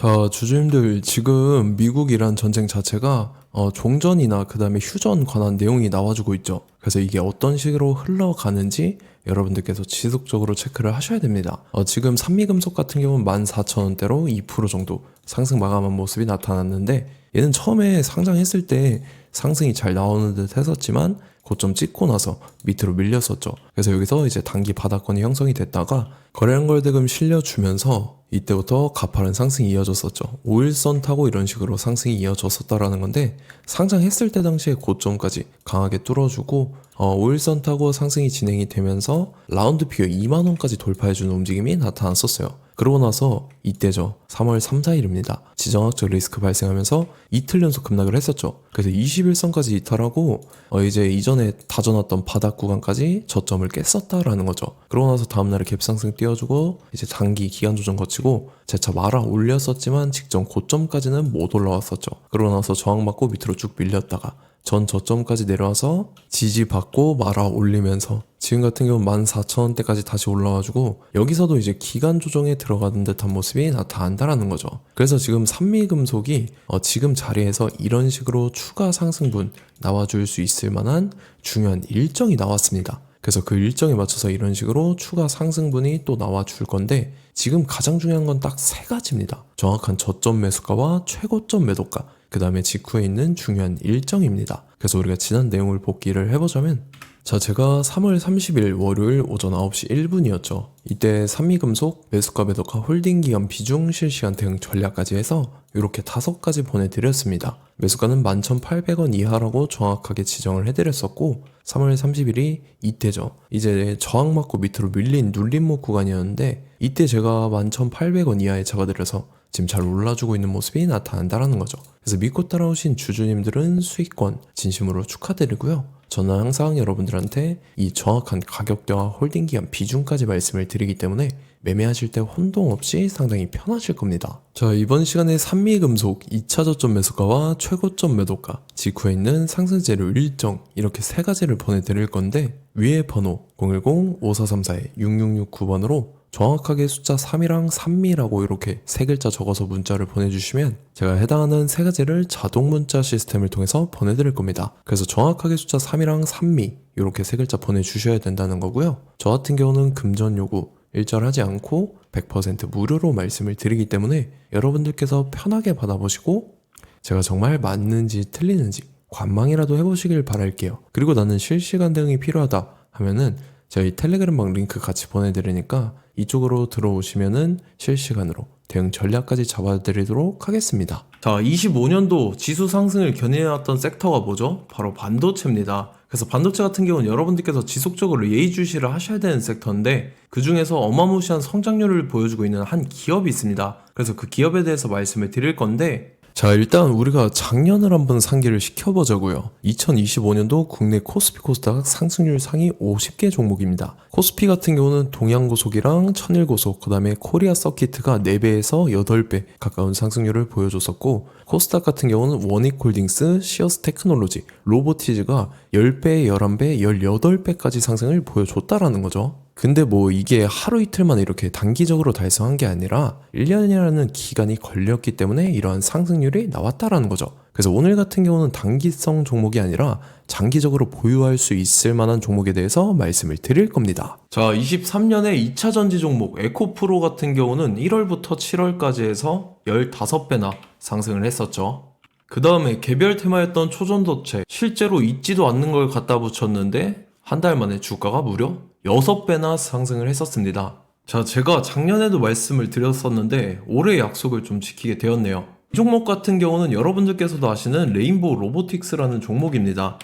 자, 주주님들, 지금 미국이란 전쟁 자체가 종전이나 그 다음에 휴전 관한 내용이 나와주고 있죠. 그래서 이게 어떤 식으로 흘러가는지 여러분들께서 지속적으로 체크를 하셔야 됩니다. 지금 산미금속 같은 경우는 14,000원대로 2% 정도 상승 마감한 모습이 나타났는데, 얘는 처음에 상장했을 때 상승이 잘 나오는 듯 했었지만 고점 찍고 나서 밑으로 밀렸었죠. 그래서 여기서 이제 단기 바닥권이 형성이 됐다가 거래량걸 대금 실려주면서 이때부터 가파른 상승이 이어졌었죠. 5일선 타고 이런 식으로 상승이 이어졌었다라는 건데, 상장했을 때 당시에 고점까지 강하게 뚫어주고 5일선 타고 상승이 진행이 되면서 라운드 피어 2만원까지 돌파해주는 움직임이 나타났었어요. 그러고 나서 이때죠. 3월 3, 4일입니다. 지정학적 리스크 발생하면서 이틀 연속 급락을 했었죠. 그래서 21선까지 이탈하고 이제 이전에 다져놨던 바닥 구간까지 저점을 깼었다라는 거죠. 그러고 나서 다음날에 갭상승 띄워주고 이제 단기 기간 조정 거치고 재차 말아 올렸었지만 직전 고점까지는 못 올라왔었죠. 그러고 나서 저항받고 밑으로 쭉 밀렸다가 전 저점까지 내려와서 지지받고 말아 올리면서 지금 같은 경우는 14,000원대까지 다시 올라와주고 여기서도 이제 기간 조정에 들어가는 듯한 모습이 나타난다라는 거죠. 그래서 지금 산미금속이 지금 자리에서 이런 식으로 추가 상승분 나와줄 수 있을 만한 중요한 일정이 나왔습니다. 그래서 그 일정에 맞춰서 이런 식으로 추가 상승분이 또 나와줄 건데, 지금 가장 중요한 건 딱 세 가지입니다. 정확한 저점 매수가와 최고점 매도가, 그 다음에 직후에 있는 중요한 일정입니다. 그래서 우리가 지난 내용을 복기를 해보자면, 자, 제가 3월 30일 월요일 오전 9시 1분이었죠. 이때 산미금속 매수가 매도가 홀딩기간 비중 실시간 대응 전략까지 해서 이렇게 5가지 보내드렸습니다. 매수가는 11,800원 이하라고 정확하게 지정을 해드렸었고, 3월 30일이 이때죠. 이제 저항 맞고 밑으로 밀린 눌림목 구간이었는데, 이때 제가 11,800원 이하에 잡아드려서 지금 잘 올라주고 있는 모습이 나타난다라는 거죠. 그래서 믿고 따라오신 주주님들은 수익권 진심으로 축하드리고요. 저는 항상 여러분들한테 이 정확한 가격대와 홀딩기간 비중까지 말씀을 드리기 때문에 매매하실 때 혼동 없이 상당히 편하실 겁니다. 자, 이번 시간에 산미금속 2차 저점 매수가와 최고점 매도가, 직후에 있는 상승재료 일정, 이렇게 세 가지를 보내드릴 건데, 위에 번호 010-5434-6669번으로 정확하게 숫자 3이랑 산미라고 이렇게 세 글자 적어서 문자를 보내주시면 제가 해당하는 세 가지를 자동 문자 시스템을 통해서 보내드릴 겁니다. 그래서 정확하게 숫자 3이랑 산미 이렇게 세 글자 보내주셔야 된다는 거고요. 저 같은 경우는 금전 요구 일절하지 않고 100% 무료로 말씀을 드리기 때문에 여러분들께서 편하게 받아보시고 제가 정말 맞는지 틀리는지 관망이라도 해보시길 바랄게요. 그리고 나는 실시간 대응이 필요하다 하면은 저희 텔레그램방 링크 같이 보내드리니까 이쪽으로 들어오시면은 실시간으로 대응 전략까지 잡아드리도록 하겠습니다. 자, 25년도 지수 상승을 견인해왔던 섹터가 뭐죠? 바로 반도체입니다. 그래서 반도체 같은 경우는 여러분들께서 지속적으로 예의주시를 하셔야 되는 섹터인데, 그 중에서 어마무시한 성장률을 보여주고 있는 한 기업이 있습니다. 그래서 그 기업에 대해서 말씀을 드릴 건데, 자, 일단 우리가 작년을 한번 상기를 시켜보자고요. 2025년도 국내 코스피 코스닥 상승률 상위 50개 종목입니다. 코스피 같은 경우는 동양고속이랑 천일고속, 그 다음에 코리아 서키트가 4배에서 8배 가까운 상승률을 보여줬었고, 코스닥 같은 경우는 원익홀딩스, 시어스 테크놀로지, 로보티즈가 10배, 11배, 18배까지 상승을 보여줬다라는 거죠. 근데 뭐 이게 하루 이틀만 이렇게 단기적으로 달성한 게 아니라 1년이라는 기간이 걸렸기 때문에 이러한 상승률이 나왔다라는 거죠. 그래서 오늘 같은 경우는 단기성 종목이 아니라 장기적으로 보유할 수 있을 만한 종목에 대해서 말씀을 드릴 겁니다. 자, 23년에 2차 전지 종목 에코프로 같은 경우는 1월부터 7월까지 해서 15배나 상승을 했었죠. 그 다음에 개별 테마였던 초전도체, 실제로 있지도 않는 걸 갖다 붙였는데 한 달 만에 주가가 무려 6배나 상승을 했었습니다. 자, 제가 작년에도 말씀을 드렸었는데 올해 약속을 좀 지키게 되었네요. 이 종목 같은 경우는 여러분들께서도 아시는 레인보우 로보틱스라는 종목입니다.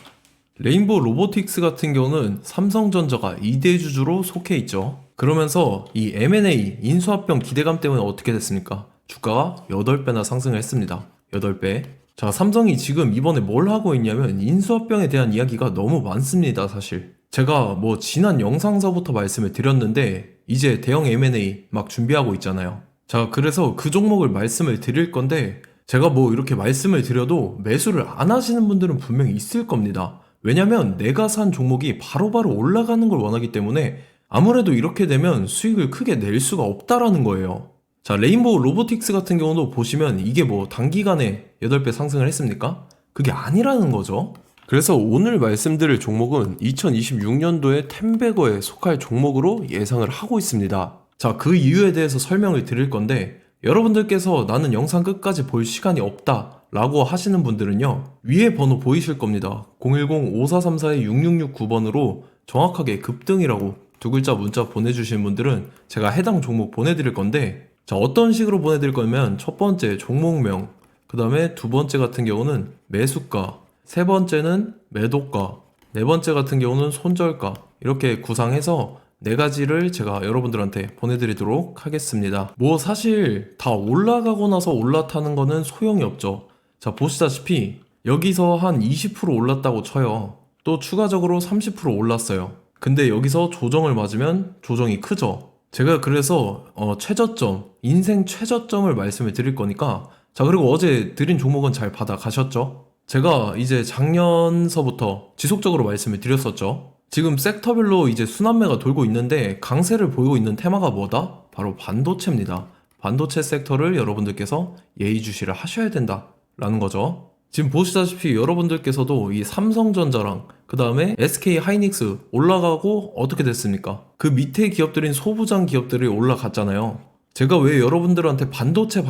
레인보우 로보틱스 같은 경우는 삼성전자가 2대 주주로 속해 있죠. 그러면서 이 M&A 인수합병 기대감 때문에 어떻게 됐습니까? 주가가 8배나 상승을 했습니다. 8배. 자, 삼성이 지금 이번에 뭘 하고 있냐면 인수합병에 대한 이야기가 너무 많습니다, 사실. 제가 뭐 지난 영상서부터 말씀을 드렸는데 이제 대형 M&A 막 준비하고 있잖아요. 자, 그래서 그 종목을 말씀을 드릴 건데, 제가 뭐 이렇게 말씀을 드려도 매수를 안 하시는 분들은 분명히 있을 겁니다. 왜냐면 내가 산 종목이 바로바로 올라가는 걸 원하기 때문에 아무래도 이렇게 되면 수익을 크게 낼 수가 없다라는 거예요. 자, 레인보우 로보틱스 같은 경우도 보시면 이게 뭐 단기간에 8배 상승을 했습니까? 그게 아니라는 거죠. 그래서 오늘 말씀드릴 종목은 2026년도에 텐베거에 속할 종목으로 예상을 하고 있습니다. 자, 그 이유에 대해서 설명을 드릴 건데, 여러분들께서 나는 영상 끝까지 볼 시간이 없다 라고 하시는 분들은요, 위에 번호 보이실 겁니다. 010-5434-6669번으로 정확하게 급등이라고 두 글자 문자 보내주신 분들은 제가 해당 종목 보내드릴 건데, 자, 어떤 식으로 보내드릴 거냐면 첫 번째 종목명, 그 다음에 두 번째 같은 경우는 매수가, 세 번째는 매도가, 네 번째 같은 경우는 손절가, 이렇게 구상해서 네 가지를 제가 여러분들한테 보내드리도록 하겠습니다. 뭐 사실 다 올라가고 나서 올라타는 거는 소용이 없죠. 자, 보시다시피 여기서 한 20% 올랐다고 쳐요. 또 추가적으로 30% 올랐어요. 근데 여기서 조정을 맞으면 조정이 크죠. 제가 그래서 최저점, 인생 최저점을 말씀을 드릴 거니까, 자, 그리고 어제 드린 종목은 잘 받아 가셨죠? 제가 이제 작년서부터 지속적으로 말씀을 드렸었죠. 지금 섹터별로 이제 순환매가 돌고 있는데 강세를 보이고 있는 테마가 뭐다? 바로 반도체입니다. 반도체 섹터를 여러분들께서 예의주시를 하셔야 된다라는 거죠. 지금 보시다시피 여러분들께서도 이 삼성전자랑 그 다음에 SK 하이닉스 올라가고 어떻게 됐습니까? 그 밑에 기업들인 소부장 기업들이 올라갔잖아요. 제가 왜 여러분들한테 반도체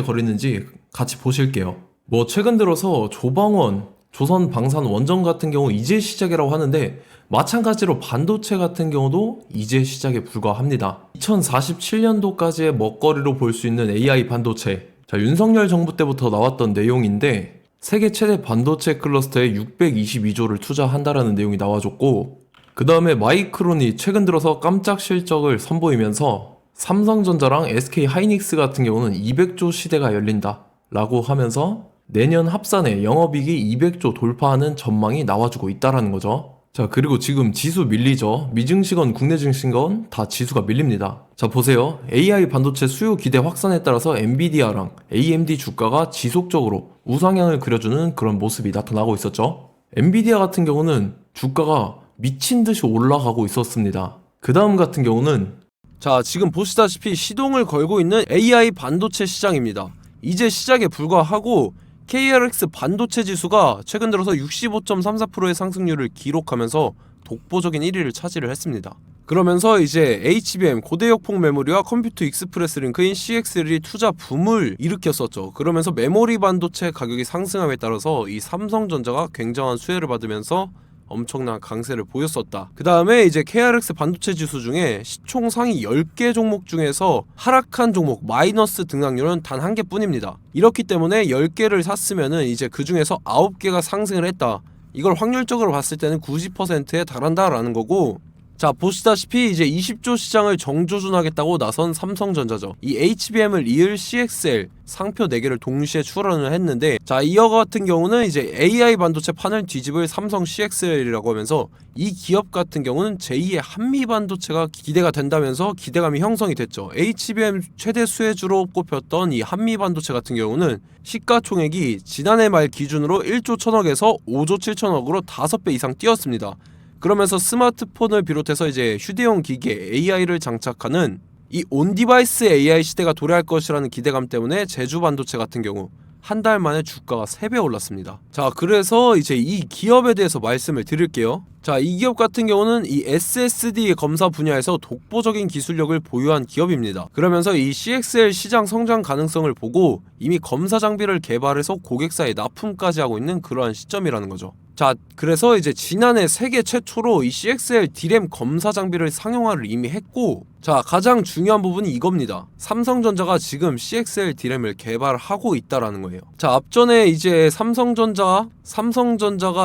거리는지 같이 보실게요. 뭐 최근 들어서 조방원, 조선방산원전 같은 경우 이제 시작이라고 하는데, 마찬가지로 반도체 같은 경우도 이제 시작에 불과합니다. 2047년도까지의 먹거리로 볼 수 있는 AI 반도체. 자, 윤석열 정부 때부터 나왔던 내용인데, 세계 최대 반도체 클러스터에 622조를 투자한다라는 내용이 나와줬고, 그 다음에 마이크론이 최근 들어서 깜짝 실적을 선보이면서 삼성전자랑 SK 하이닉스 같은 경우는 200조 시대가 열린다 라고 하면서 내년 합산에 영업이익이 200조 돌파하는 전망이 나와주고 있다라는 거죠. 자, 그리고 지금 지수 밀리죠. 미증시건 국내 증시건 다 지수가 밀립니다. 자, 보세요. AI 반도체 수요 기대 확산에 따라서 엔비디아랑 AMD 주가가 지속적으로 우상향을 그려주는 그런 모습이 나타나고 있었죠. 엔비디아 같은 경우는 주가가 미친 듯이 올라가고 있었습니다. 그 다음 같은 경우는, 자, 지금 보시다시피 시동을 걸고 있는 AI 반도체 시장입니다. 이제 시작에 불과하고 KRX 반도체 지수가 최근 들어서 65.34%의 상승률을 기록하면서 독보적인 1위를 차지를 했습니다. 그러면서 이제 HBM 고대역폭 메모리와 컴퓨터 익스프레스 링크인 CXL이 투자 붐을 일으켰었죠. 그러면서 메모리 반도체 가격이 상승함에 따라서 이 삼성전자가 굉장한 수혜를 받으면서 엄청난 강세를 보였었다. 그 다음에 이제 KRX 반도체 지수 중에 시총 상위 10개 종목 중에서 하락한 종목 마이너스 등락률은 단 1개뿐입니다. 이렇기 때문에 10개를 샀으면은 이제 그 중에서 9개가 상승을 했다. 이걸 확률적으로 봤을 때는 90%에 달한다라는 거고, 자, 보시다시피 이제 20조 시장을 정조준하겠다고 나선 삼성전자죠. 이 HBM을 이을 CXL 상표 4개를 동시에 출원을 했는데, 자, 이어 같은 경우는 이제 AI 반도체 판을 뒤집을 삼성 CXL이라고 하면서 이 기업 같은 경우는 제2의 한미 반도체가 기대가 된다면서 기대감이 형성이 됐죠. HBM 최대 수혜주로 꼽혔던 이 한미 반도체 같은 경우는 시가총액이 지난해 말 기준으로 1조 1000억에서 5조 7천억으로 5배 이상 뛰었습니다. 그러면서 스마트폰을 비롯해서 이제 휴대용 기기에 AI를 장착하는 이 온디바이스 AI 시대가 도래할 것이라는 기대감 때문에 제주 반도체 같은 경우 한 달 만에 주가가 3배 올랐습니다. 자, 그래서 이제 이 기업에 대해서 말씀을 드릴게요. 자, 이 기업 같은 경우는 이 SSD 검사 분야에서 독보적인 기술력을 보유한 기업입니다. 그러면서 이 CXL 시장 성장 가능성을 보고 이미 검사 장비를 개발해서 고객사에 납품까지 하고 있는 그러한 시점이라는 거죠. 자, 그래서 이제 지난해 세계 최초로 이 CXL D램 검사 장비를 상용화를 이미 했고, 자, 가장 중요한 부분이 이겁니다. 삼성전자가 지금 CXL D램을 개발하고 있다라는 거예요. 자, 앞전에 이제 삼성전자가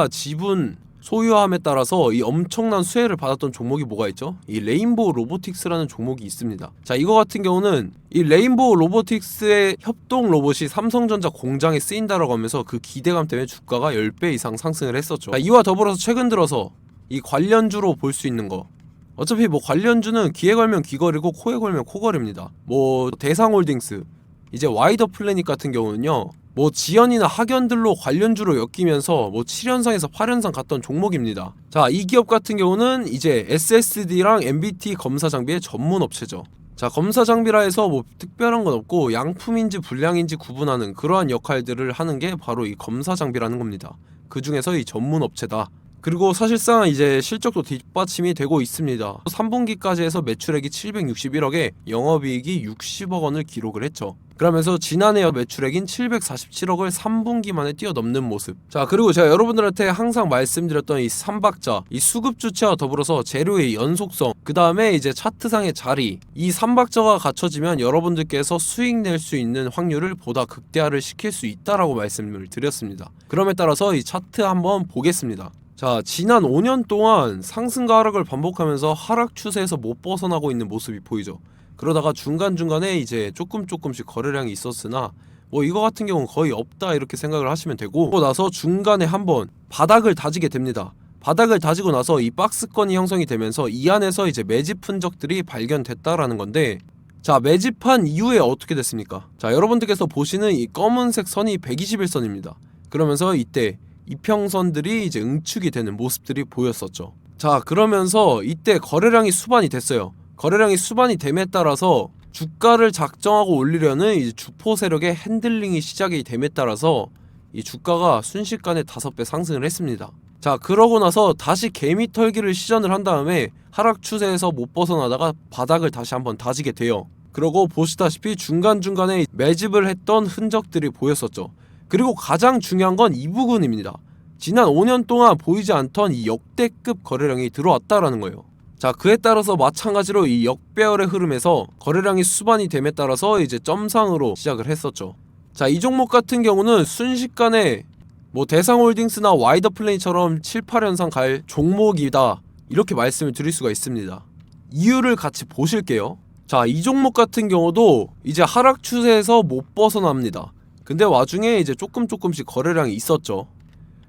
지분 소유함에 따라서 이 엄청난 수혜를 받았던 종목이 뭐가 있죠? 이 레인보우 로보틱스라는 종목이 있습니다. 자, 이거 같은 경우는 이 레인보우 로보틱스의 협동 로봇이 삼성전자 공장에 쓰인다라고 하면서 그 기대감 때문에 주가가 10배 이상 상승을 했었죠. 자, 이와 더불어서 최근 들어서 이 관련주로 볼 수 있는 거, 어차피 뭐 관련주는 귀에 걸면 귀걸이고 코에 걸면 코걸입니다. 뭐 대상홀딩스, 이제 와이더 플래닛 같은 경우는요, 뭐 지연이나 학연들로 관련주로 엮이면서 뭐 7연상에서 8연상 갔던 종목입니다. 자, 이 기업 같은 경우는 이제 SSD랑 MBT 검사 장비의 전문 업체죠. 자, 검사 장비라 해서 뭐 특별한 건 없고 양품인지 불량인지 구분하는 그러한 역할들을 하는 게 바로 이 검사 장비라는 겁니다. 그 중에서 이 전문 업체다. 그리고 사실상 이제 실적도 뒷받침이 되고 있습니다. 3분기까지 해서 매출액이 761억에 영업이익이 60억 원을 기록을 했죠. 그러면서 지난해 매출액인 747억을 3분기 만에 뛰어넘는 모습. 자, 그리고 제가 여러분들한테 항상 말씀드렸던 이 3박자, 이 수급 주체와 더불어서 재료의 연속성, 그 다음에 이제 차트상의 자리, 이 3박자가 갖춰지면 여러분들께서 수익 낼 수 있는 확률을 보다 극대화를 시킬 수 있다라고 말씀을 드렸습니다. 그럼에 따라서 이 차트 한번 보겠습니다. 자, 지난 5년 동안 상승과 하락을 반복하면서 하락 추세에서 못 벗어나고 있는 모습이 보이죠. 그러다가 중간중간에 이제 조금씩 거래량이 있었으나 뭐 이거 같은 경우는 거의 없다 이렇게 생각을 하시면 되고, 그러고 나서 중간에 한번 바닥을 다지게 됩니다. 바닥을 다지고 나서 이 박스권이 형성이 되면서 이 안에서 이제 매집 흔적들이 발견됐다라는 건데, 자, 매집한 이후에 어떻게 됐습니까? 자, 여러분들께서 보시는 이 검은색 선이 121선입니다. 그러면서 이때 이평선들이 이제 응축이 되는 모습들이 보였었죠. 자, 그러면서 이때 거래량이 수반이 됐어요. 거래량이 수반이 됨에 따라서 주가를 작정하고 올리려는 이제 주포 세력의 핸들링이 시작이 됨에 따라서 이 주가가 순식간에 5배 상승을 했습니다. 자, 그러고 나서 다시 개미 털기를 시전을 한 다음에 하락 추세에서 못 벗어나다가 바닥을 다시 한번 다지게 돼요. 그러고 보시다시피 중간중간에 매집을 했던 흔적들이 보였었죠. 그리고 가장 중요한 건 이 부분입니다. 지난 5년 동안 보이지 않던 이 역대급 거래량이 들어왔다라는 거예요. 자, 그에 따라서 마찬가지로 이 역배열의 흐름에서 거래량이 수반이 됨에 따라서 이제 점상으로 시작을 했었죠. 자, 이 종목 같은 경우는 순식간에 뭐 대상홀딩스나 와이더플레이처럼 7, 8연상 갈 종목이다 이렇게 말씀을 드릴 수가 있습니다. 이유를 같이 보실게요. 자, 이 종목 같은 경우도 이제 하락 추세에서 못 벗어납니다. 근데 와중에 이제 조금씩 거래량이 있었죠.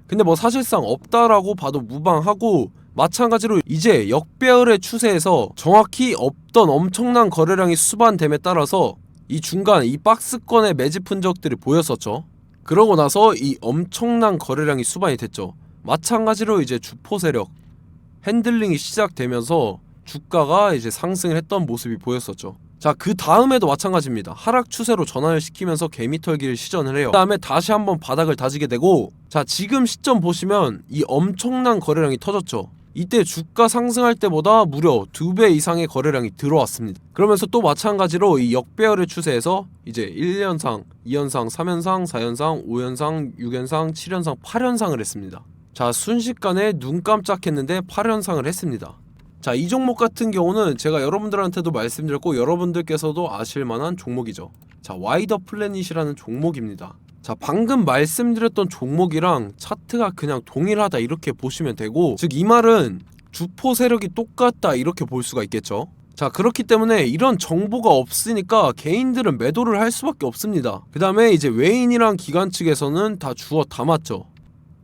근데 뭐 사실상 없다라고 봐도 무방하고, 마찬가지로 이제 역배열의 추세에서 정확히 없던 엄청난 거래량이 수반됨에 따라서 이 중간 이 박스권의 매집 흔적들이 보였었죠. 그러고 나서 이 엄청난 거래량이 수반이 됐죠. 마찬가지로 이제 주포 세력 핸들링이 시작되면서 주가가 이제 상승을 했던 모습이 보였었죠. 자, 그 다음에도 마찬가지입니다. 하락 추세로 전환을 시키면서 개미털기를 시전을 해요. 그 다음에 다시 한번 바닥을 다지게 되고, 자, 지금 시점 보시면 이 엄청난 거래량이 터졌죠. 이때 주가 상승할 때보다 무려 2배 이상의 거래량이 들어왔습니다. 그러면서 또 마찬가지로 이 역배열의 추세에서 이제 1연상, 2연상, 3연상, 4연상, 5연상, 6연상, 7연상, 8연상을 했습니다. 자, 순식간에 눈 깜짝했는데 8연상을 했습니다. 자, 이 종목 같은 경우는 제가 여러분들한테도 말씀드렸고 여러분들께서도 아실만한 종목이죠. 자, 와이더 플래닛이라는 종목입니다. 자, 방금 말씀드렸던 종목이랑 차트가 그냥 동일하다 이렇게 보시면 되고, 즉 이 말은 주포 세력이 똑같다 이렇게 볼 수가 있겠죠. 자, 그렇기 때문에 이런 정보가 없으니까 개인들은 매도를 할 수밖에 없습니다. 그 다음에 이제 외인이랑 기관 측에서는 다 주워 담았죠.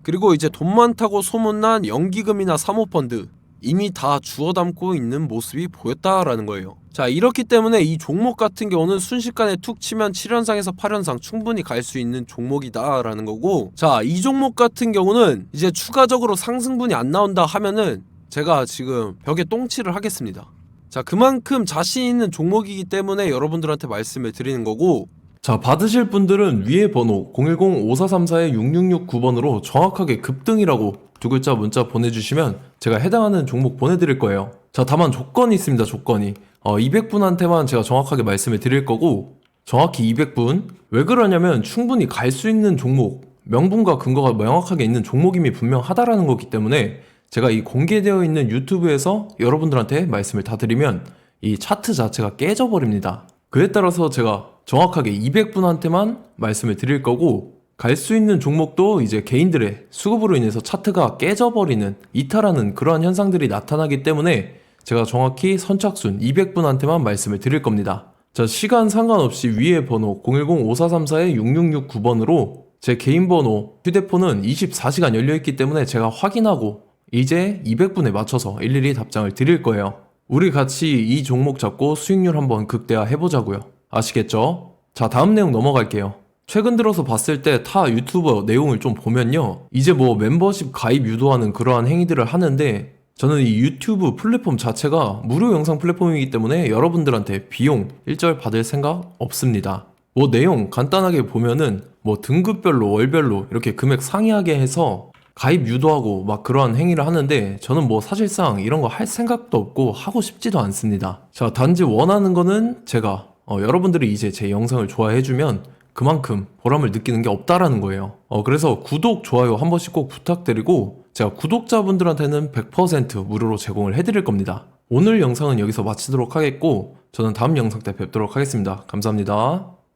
그리고 이제 돈 많다고 소문난 연기금이나 사모펀드 이미 다 주워 담고 있는 모습이 보였다라는 거예요. 자, 이렇기 때문에 이 종목 같은 경우는 순식간에 툭 치면 7연상에서 8연상 충분히 갈 수 있는 종목이다 라는 거고, 자, 이 종목 같은 경우는 이제 추가적으로 상승분이 안 나온다 하면은 제가 지금 벽에 똥칠을 하겠습니다. 자, 그만큼 자신 있는 종목이기 때문에 여러분들한테 말씀을 드리는 거고, 자, 받으실 분들은 위에 번호 010-5434-6669번으로 정확하게 급등이라고 두 글자 문자 보내주시면 제가 해당하는 종목 보내드릴 거예요. 자, 다만 조건이 있습니다. 조건이 200분한테만 제가 정확하게 말씀을 드릴 거고, 정확히 200분. 왜 그러냐면 충분히 갈 수 있는 종목, 명분과 근거가 명확하게 있는 종목임이 분명하다라는 거기 때문에 제가 이 공개되어 있는 유튜브에서 여러분들한테 말씀을 다 드리면 이 차트 자체가 깨져버립니다. 그에 따라서 제가 정확하게 200분한테만 말씀을 드릴 거고, 갈 수 있는 종목도 이제 개인들의 수급으로 인해서 차트가 깨져버리는, 이탈하는 그러한 현상들이 나타나기 때문에 제가 정확히 선착순 200분한테만 말씀을 드릴 겁니다. 자, 시간 상관없이 위에 번호 010-5434-6669번으로 제 개인 번호, 휴대폰은 24시간 열려있기 때문에 제가 확인하고 이제 200분에 맞춰서 일일이 답장을 드릴 거예요. 우리 같이 이 종목 잡고 수익률 한번 극대화 해보자고요. 아시겠죠? 자, 다음 내용 넘어갈게요. 최근 들어서 봤을 때 타 유튜버 내용을 좀 보면요, 이제 뭐 멤버십 가입 유도하는 그러한 행위들을 하는데, 저는 이 유튜브 플랫폼 자체가 무료 영상 플랫폼이기 때문에 여러분들한테 비용 일절 받을 생각 없습니다. 뭐 내용 간단하게 보면은 뭐 등급별로 월별로 이렇게 금액 상이하게 해서 가입 유도하고 막 그러한 행위를 하는데 저는 뭐 사실상 이런 거 할 생각도 없고 하고 싶지도 않습니다. 자, 단지 원하는 거는 제가 여러분들이 이제 제 영상을 좋아해주면 그만큼 보람을 느끼는 게 없다라는 거예요. 그래서 구독, 좋아요 한 번씩 꼭 부탁드리고 제가 구독자분들한테는 100% 무료로 제공을 해드릴 겁니다. 오늘 영상은 여기서 마치도록 하겠고 저는 다음 영상 때 뵙도록 하겠습니다. 감사합니다.